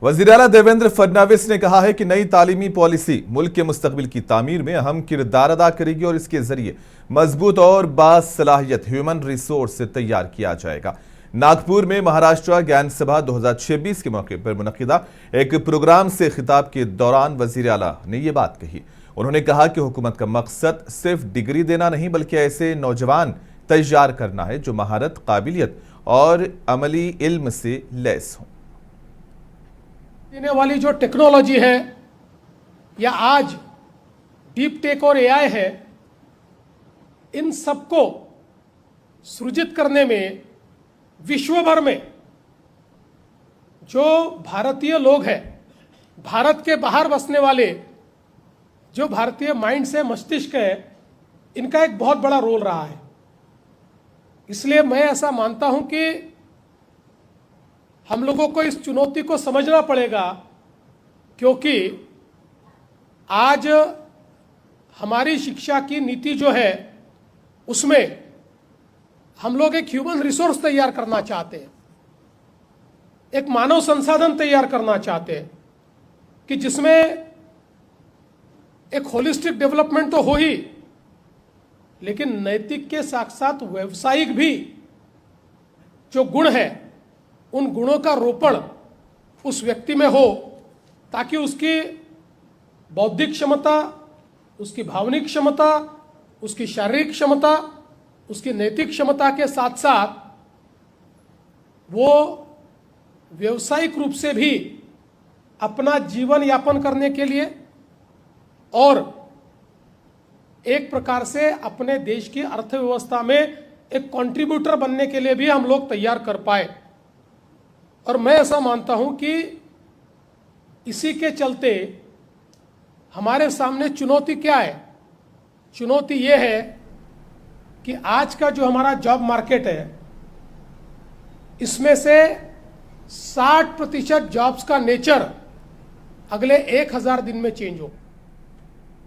वज़ीर-ए-आला देवेंद्र फडणवीस ने कहा है कि नई तालीमी पॉलिसी मुल्क के मुस्तकबिल की तामीर में अहम किरदार अदा करेगी और इसके जरिए मजबूत और बासलाहियत ह्यूमन रिसोर्स तैयार किया जाएगा। नागपुर में महाराष्ट्र ज्ञान सभा 2026 के मौके पर मुनक्किदा एक प्रोग्राम से खिताब के दौरान वज़ीर-ए-आला ने ये बात कही। उन्होंने कहा कि हुकूमत का मकसद सिर्फ डिग्री देना नहीं बल्कि ऐसे नौजवान तैयार करना है जो महारत, काबिलियत और अमली इल्म से लैस हों। देने वाली जो टेक्नोलॉजी है या आज डीप टेक और एआई है, इन सबको सृजित करने में विश्व भर में जो भारतीय लोग हैं, भारत के बाहर बसने वाले जो भारतीय माइंड से मस्तिष्क है, इनका एक बहुत बड़ा रोल रहा है। इसलिए मैं ऐसा मानता हूं कि हम लोगों को इस चुनौती को समझना पड़ेगा, क्योंकि आज हमारी शिक्षा की नीति जो है उसमें हम लोग एक ह्यूमन रिसोर्स तैयार करना चाहते हैं, एक मानव संसाधन तैयार करना चाहते हैं कि जिसमें एक होलिस्टिक डेवलपमेंट तो हो ही, लेकिन नैतिक के साथ साथ व्यावसायिक भी जो गुण है उन गुणों का रोपण उस व्यक्ति में हो, ताकि उसकी बौद्धिक क्षमता, उसकी भावनिक क्षमता, उसकी शारीरिक क्षमता, उसकी नैतिक क्षमता के साथ साथ वो व्यावसायिक रूप से भी अपना जीवन यापन करने के लिए और एक प्रकार से अपने देश की अर्थव्यवस्था में एक कंट्रीब्यूटर बनने के लिए भी हम लोग तैयार कर पाए। और मैं ऐसा मानता हूं कि इसी के चलते हमारे सामने चुनौती क्या है? चुनौती यह है कि आज का जो हमारा जॉब मार्केट है, इसमें से 60% जॉब्स का नेचर अगले 1000 दिन में चेंज हो।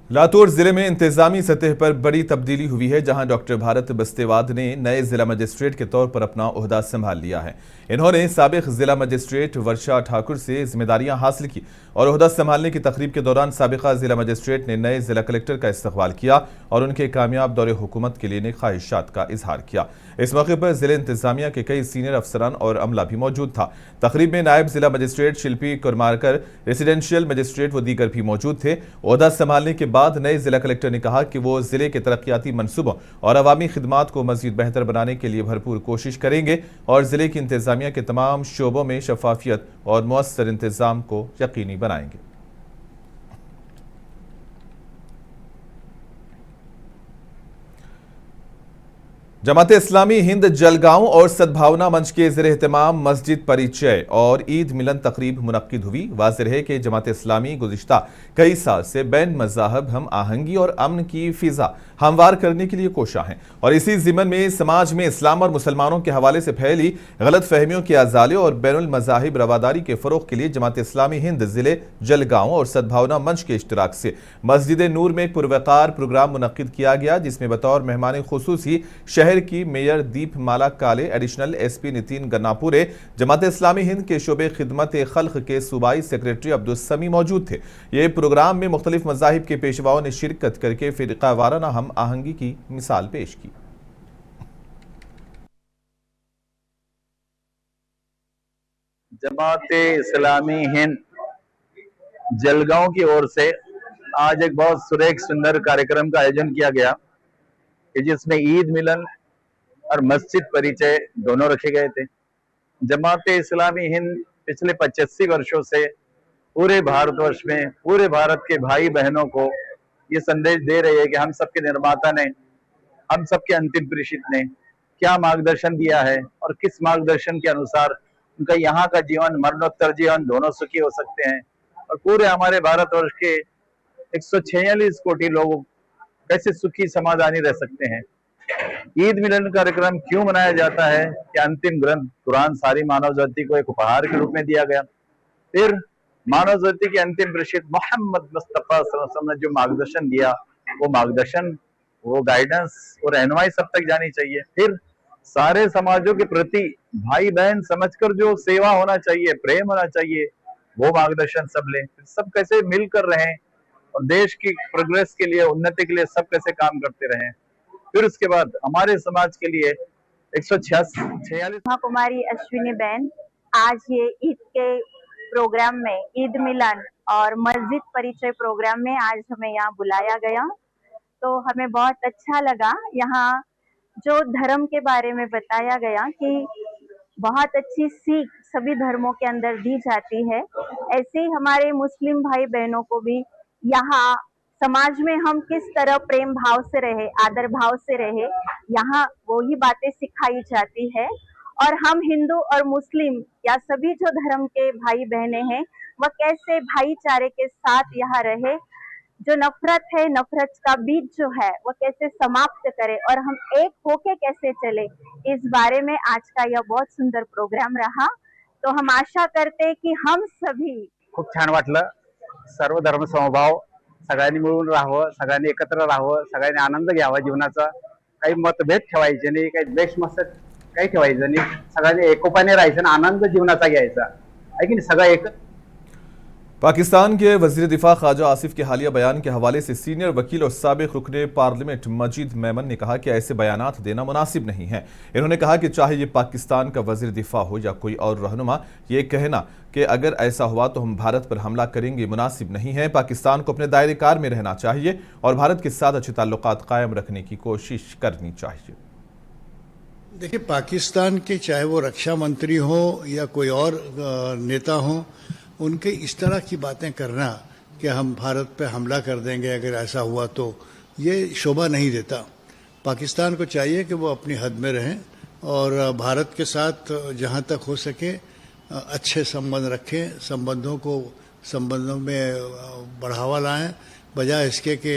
लातूर जिले में इंतजामी सतह पर बड़ी तब्दीली हुई है, जहां डॉक्टर भारत बस्तेवाद ने नए जिला मजिस्ट्रेट के तौर पर अपना ओहदा संभाल लिया है। इन्होंने साबिक जिला मजिस्ट्रेट वर्षा ठाकुर से जिम्मेदारियां हासिल की और ओहदा संभालने की तकरीब के दौरान साबिका जिला मजिस्ट्रेट ने नए जिला कलेक्टर का इस्तकबाल किया और उनके कामयाब दौरे हुकूमत के लिए ख्वाहिशात का इजहार किया। इस मौके पर जिले इंतजामिया के कई सीनियर अफसरान और अमला भी मौजूद था। तकरीब में नायब जिला मजिस्ट्रेट शिल्पी कुरमारकर, रेसिडेंशियल मजिस्ट्रेट व दीगर भी मौजूद थे। ओहदा संभालने के बाद नए जिला कलेक्टर ने कहा कि वो जिले के तरक्याती मंसूबों और अवामी खिदमात को मजीद बेहतर बनाने के लिए भरपूर कोशिश करेंगे और जिले की इंतजामिया के तमाम शोबों में शफाफियत और मुअस्सर इंतजाम को यकीनी बनाएंगे। जमात इस्लामी हिंद जलगांव और सद्भावना मंच के ज़ेर एहतमाम मस्जिद परिचय और ईद मिलन तकरीब मुनक्किद हुई। वाज़ेह है कि जमात इस्लामी गुज़िश्ता कई साल से बैन मज़ाहब हम आहंगी और अमन की फ़िज़ा हमवार करने के लिए कोशा हैं और इसी ज़िमन में समाज में इस्लाम और मुसलमानों के हवाले से फैली गलत फहमियों के अजाले और बैनुल मज़ाहिब रवादारी के फ़रोग़ के लिए जमात इस्लामी हिंद ज़िले जलगांव और सद्भावना मंच के इश्तराक से मस्जिद नूर में एक पुरवकार प्रोग्राम मुनक्किद किया गया, जिसमें बतौर मेहमान खुसूसी शहर की मेयर दीपमाला काले, एडिशनल एसपी नितिन गन्नापुरे, जमात इस्लामी हिंद के शोबे खिदमत खल्क के सूबाई सेक्रेटरी अब्दुल समी मौजूद थे। ये प्रोग्राम में मुख्तलिफ मज़ाहिब के पेशवाओं ने शिरकत करके फ़िरका वाराना हम आहंगी की मिसाल पेश की। जमात इस्लामी हिंद जलगांव की ओर से आज एक बहुत सुरेख सुंदर कार्यक्रम का आयोजन किया गया कि जिसमें ईद मिलन और मस्जिद परिचय दोनों रखे गए थे। जमात इस्लामी हिंद पिछले 85 वर्षों से पूरे भारतवर्ष में पूरे भारत के भाई बहनों को ये संदेश दे रही है कि हम सबके निर्माता ने, हम सबके अंतिम प्रेषित ने क्या मार्गदर्शन दिया है और किस मार्गदर्शन के अनुसार उनका यहाँ का जीवन, मरणोत्तर जीवन दोनों सुखी हो सकते हैं और पूरे हमारे भारतवर्ष के 146 कोटि लोग कैसे सुखी समाधानी रह सकते हैं। ईद मिलन कार्यक्रम क्यों मनाया जाता है कि अंतिम ग्रंथ कुरान सारी मानव जाति को एक उपहार के रूप में दिया गया। फिर मानव जाति के अंतिम प्रेषित मोहम्मद मुस्तफा सल्लल्लाहु अलैहि वसल्लम ने जो मार्गदर्शन दिया, वो मार्गदर्शन, वो गाइडेंस और रहनुमाई सब तक जानी चाहिए। फिर सारे समाजों के प्रति भाई बहन समझकर जो सेवा होना चाहिए, प्रेम होना चाहिए, वो मार्गदर्शन सब लें, सब कैसे मिलकर रहें और देश की प्रोग्रेस के लिए, उन्नति के लिए सब कैसे काम करते रहें। फिर उसके बाद हमारे समाज के लिए 146 ब्रह्मा कुमारी अश्विनी बहन, आज ये ईद के प्रोग्राम में, ईद मिलन और मस्जिद परिचय प्रोग्राम में आज हमें यहाँ बुलाया गया, तो हमें बहुत अच्छा लगा। यहाँ जो धर्म के बारे में बताया गया कि बहुत अच्छी सीख सभी धर्मों के अंदर दी जाती है, ऐसे ही हमारे मुस्लिम भाई बहनों को भी यहाँ समाज में हम किस तरह प्रेम भाव से रहे, आदर भाव से रहे, यहाँ वही बातें सिखाई जाती है। और हम हिंदू और मुस्लिम या सभी जो धर्म के भाई बहने हैं, वह कैसे भाईचारे के साथ यहाँ रहे, जो नफरत है, नफरत का बीज जो है वो कैसे समाप्त करे और हम एक होके कैसे चले, इस बारे में आज का यह बहुत सुंदर प्रोग्राम रहा। तो हम आशा करते हैं कि हम सभी खूप छान वाटलं। सर्व धर्म समभाव, सगळ्यांनी मिळून राहावं, सगळ्यांनी एकत्र राहावं, सगळ्यांनी आनंद घ्यावा जीवनाचा, काही मतभेद ठेवायचे नाही, काही द्वेष मत्सर काही ठेवायचं नाही, सगळ्यांनी एकोपाने राहायचं आणि आनंद जीवनाचा घ्यायचा आहे की नाही, सगळं एक। पाकिस्तान के वजीर दिफा ख्वाजा आसिफ के हालिया बयान के हवाले से सीनियर वकील और साबिक रुकने पार्लियामेंट मजीद मेमन ने कहा कि ऐसे बयानात देना मुनासिब नहीं है। इन्होंने कहा कि चाहे ये पाकिस्तान का वजीर दिफा हो या कोई और रहनुमा, ये कहना कि अगर ऐसा हुआ तो हम भारत पर हमला करेंगे मुनासिब नहीं है। पाकिस्तान को अपने दायरे कार में रहना चाहिए और भारत के साथ अच्छे ताल्लुकात कायम रखने की कोशिश करनी चाहिए। देखिए, पाकिस्तान के चाहे वो रक्षा मंत्री हो या कोई और नेता हो, उनके इस तरह की बातें करना कि हम भारत पे हमला कर देंगे अगर ऐसा हुआ, तो ये शोभा नहीं देता। पाकिस्तान को चाहिए कि वो अपनी हद में रहें और भारत के साथ जहाँ तक हो सके अच्छे संबंध रखें, संबंधों में बढ़ावा लाएं, बजाय इसके कि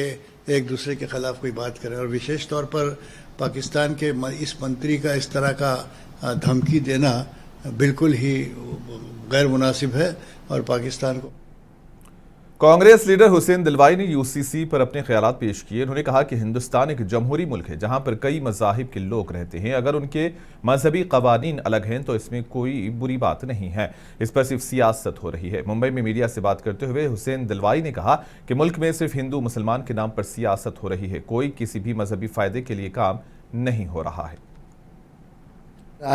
एक दूसरे के खिलाफ कोई बात करें। और विशेष तौर पर पाकिस्तान के इस मंत्री का इस तरह का धमकी देना बिल्कुल ही गैर मुनासिब है और पाकिस्तान को। कांग्रेस लीडर हुसैन दिलवाई ने यूसीसी पर अपने ख्यालात पेश किए। उन्होंने कहा कि हिंदुस्तान एक जमहूरी मुल्क है जहां पर कई मज़ाहिब के लोग रहते हैं। अगर उनके मजहबी कवानीन अलग हैं तो इसमें कोई बुरी बात नहीं है, इस पर सिर्फ सियासत हो रही है। मुंबई में मीडिया से बात करते हुए हुसैन दिलवाई ने कहा कि मुल्क में सिर्फ हिंदू मुसलमान के नाम पर सियासत हो रही है, कोई किसी भी मजहबी फायदे के लिए काम नहीं हो रहा है।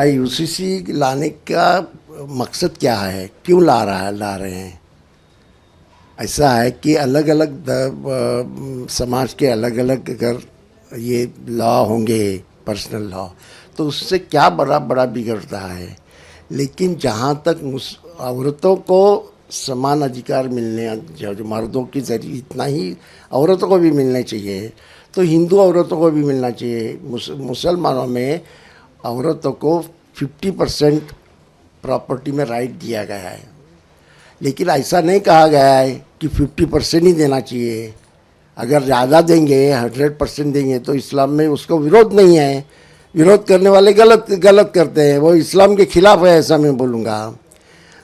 यूसीसी लाने का मकसद क्या है, क्यों ला रहे हैं? ऐसा है कि अलग अलग समाज के अलग अलग अगर ये लॉ होंगे, पर्सनल लॉ, तो उससे क्या बड़ा बिगड़ता है। लेकिन जहाँ तक औरतों को समान अधिकार मिलने, जो मर्दों की जरिए इतना ही औरतों को भी मिलने चाहिए, तो हिंदू औरतों को भी मिलना चाहिए। मुसलमानों में औरतों को 50% प्रॉपर्टी में राइट दिया गया है, लेकिन ऐसा नहीं कहा गया है कि 50% ही देना चाहिए। अगर ज़्यादा देंगे, 100% देंगे, तो इस्लाम में उसको विरोध नहीं है। विरोध करने वाले गलत करते हैं, वो इस्लाम के खिलाफ है, ऐसा मैं बोलूँगा।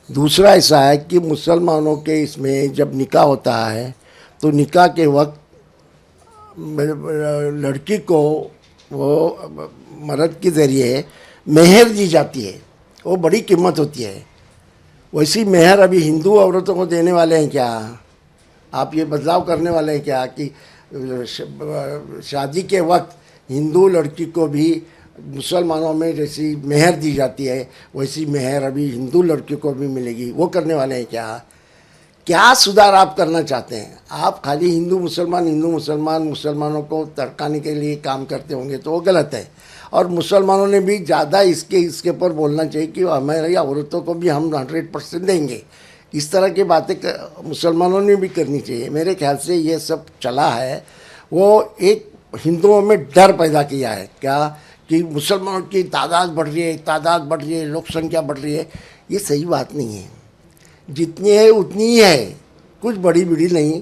दूसरा ऐसा है कि मुसलमानों के इसमें जब निकाह होता है तो निकाह के वक्त लड़की को वो मर्द के ज़रिए मेहर दी जाती है, वो बड़ी कीमत होती है। वैसी मेहर अभी हिंदू औरतों को देने वाले हैं क्या? आप ये बदलाव करने वाले हैं क्या कि शादी के वक्त हिंदू लड़की को भी मुसलमानों में जैसी मेहर दी जाती है वैसी मेहर अभी हिंदू लड़की को भी मिलेगी? वो करने वाले हैं क्या सुधार आप करना चाहते हैं? आप खाली हिंदू मुसलमान मुसलमानों को तड़काने के लिए काम करते होंगे तो वो गलत है। और मुसलमानों ने भी ज़्यादा इसके ऊपर बोलना चाहिए कि हमारी औरतों को भी हम 100% देंगे। इस तरह की बातें मुसलमानों ने भी करनी चाहिए। मेरे ख्याल से ये सब चला है, वो एक हिंदुओं में डर पैदा किया है क्या कि मुसलमानों की तादाद बढ़ रही है, लोक संख्या बढ़ रही है। ये सही बात नहीं है, जितनी है उतनी ही है, कुछ बड़ी नहीं।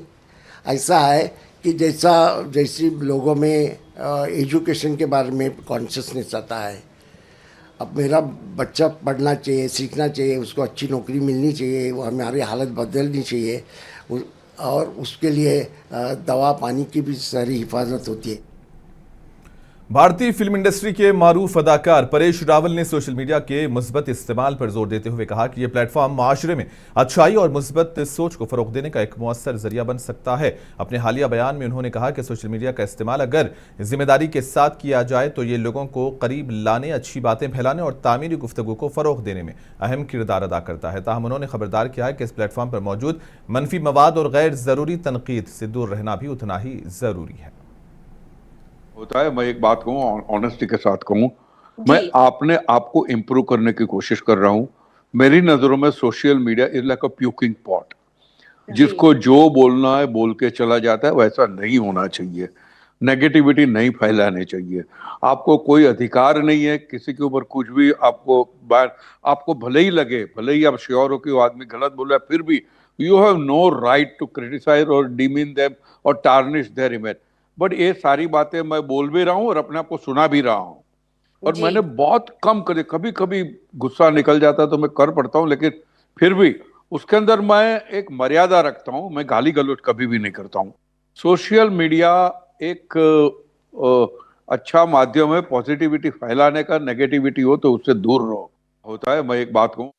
ऐसा है कि जैसी लोगों में एजुकेशन के बारे में कॉन्शियसनेस आता है, अब मेरा बच्चा पढ़ना चाहिए, सीखना चाहिए, उसको अच्छी नौकरी मिलनी चाहिए, वो हमारी हालत बदलनी चाहिए, और उसके लिए दवा पानी की भी सारी हिफाजत होती है। भारतीय फिल्म इंडस्ट्री के मारूफ अदाकार परेश रावल ने सोशल मीडिया के मुस्बत इस्तेमाल पर जोर देते हुए कहा कि यह प्लेटफॉर्म माशरे में अच्छाई और मुस्बत सोच को फरोग देने का एक मुअस्सर जरिया बन सकता है। अपने हालिया बयान में उन्होंने कहा कि सोशल मीडिया का इस्तेमाल अगर जिम्मेदारी के साथ किया जाए तो ये लोगों को करीब लाने, अच्छी बातें फैलाने और तामीरी गुफ्तगू को फरोग देने में अहम किरदार अदा करता है। ताहम उन्होंने खबरदार किया है कि इस प्लेटफॉर्म पर मौजूद मनफी मवाद और गैर जरूरी तनकीद से दूर रहना भी उतना ही जरूरी है। होता है, मैं एक बात कहूँ, ऑनेस्टी के साथ कहूँ, मैं आपने आपको इम्प्रूव करने की कोशिश कर रहा हूँ। मेरी नजरों में social media is like a puking pot, जिसको जो बोलना है बोल के चला जाता है। वैसा नहीं होना चाहिए, नेगेटिविटी नहीं फैलानी चाहिए। आपको कोई अधिकार नहीं है किसी के ऊपर कुछ भी आपको भले ही लगे, भले ही आप श्योर हो कि वो आदमी गलत बोल रहा है, फिर भी you have no right to criticise और डिमीन देम और टार्निश देयर इमेज। बट ये सारी बातें मैं बोल भी रहा हूँ और अपने आप को सुना भी रहा हूँ, और मैंने बहुत कम करे, कभी कभी गुस्सा निकल जाता तो मैं कर पड़ता हूँ, लेकिन फिर भी उसके अंदर मैं एक मर्यादा रखता हूँ। मैं गाली गलौज कभी भी नहीं करता हूँ। सोशल मीडिया एक अच्छा माध्यम है पॉजिटिविटी फैलाने का। नेगेटिविटी हो तो उससे दूर रहो। होता है, मैं एक बात कहूँ,